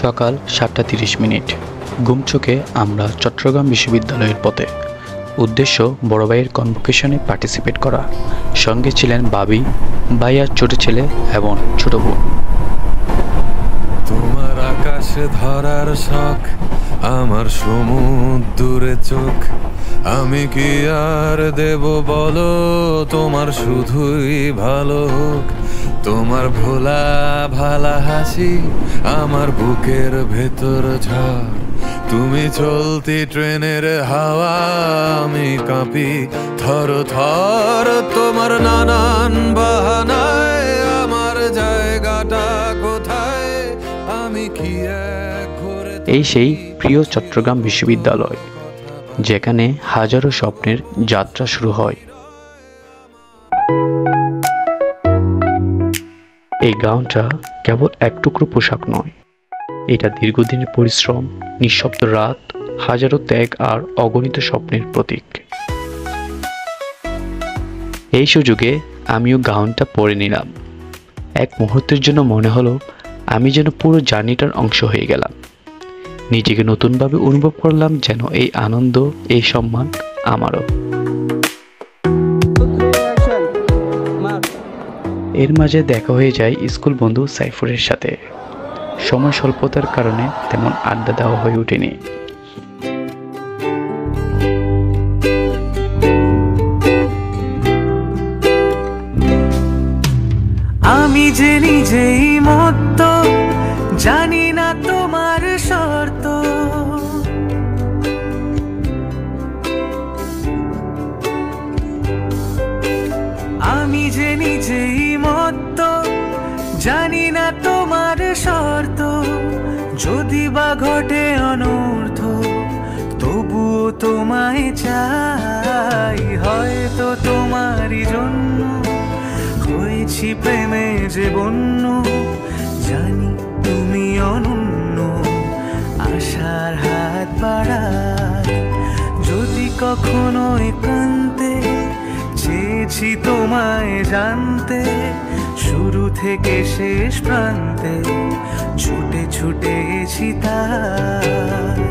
সকাল ৭:৩০। ঘুম চোখে আমরা চট্টগ্রাম বিশ্ববিদ্যালয়ের পথে। উদ্দেশ্য বড় ভাইয়ের কনভোকেশনে পার্টিসিপেট করা। সঙ্গে ছিলেন ভাবি, ভাইয়ার ছোট ছেলে এবং ছোট বোন। তোমার আকাশে ধরার শখ, আমার সমুদ্রে চোখ। আমি কি আর দেব বলো, তোমার শুধুই ভালো হোক। তোমার ভোলা ভালা হাসি আমার বুকের ভেতর ঝড়। তুমি চলতি ট্রেনের হাওয়া, আমি কাঁপি থর থর। তোমার নানান বাহানায় আমার জায়গাটা কোথায়, আমি কি এক ঘুরে। এই সেই প্রিয় চট্টগ্রাম বিশ্ববিদ্যালয়, যেখানে হাজারো স্বপ্নের যাত্রা শুরু হয়। এই গাউনটা কেবল এক টুকরো পোশাক নয়, এটা দীর্ঘদিনের পরিশ্রম, নিঃশব্দ রাত, হাজারো ত্যাগ আর অগণিত স্বপ্নের প্রতীক। এই সুযোগে আমিও গাউনটা পরে নিলাম। এক মুহূর্তের জন্য মনে হলো আমি যেন পুরো জার্নিটার অংশ হয়ে গেলাম। নিজেকে নতুনভাবে অনুভব করলাম, যেন এই আনন্দ, এই সম্মান আমারও। এর মাঝে দেখা হয়ে যায় স্কুল বন্ধু সাইফুরের সাথে। সময় স্বল্পতার কারণে তেমন আড্ডা দেওয়া হয়ে ওঠেনি। আমি যে নিজেই মত্ত, জানি না তোমার শর্ত। আমি যে নিজেই মত্ত, জানি না তোমার শর্ত। যদি বা ঘটে অনর্থ, তবুও তোমায় চাই। হয়তো তোমারই জন্য হয়েছি প্রেমে যে বন্য। জানি তুমি অনন্য, আশার হাত বাড়ায়। যদি কখনো একান্তে চেয়েছি তোমায় জানতে, শুরু থেকে শেষ প্রান্তে ছুটে ছুটে গেছি তাই।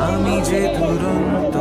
আমি যে দুরন্ত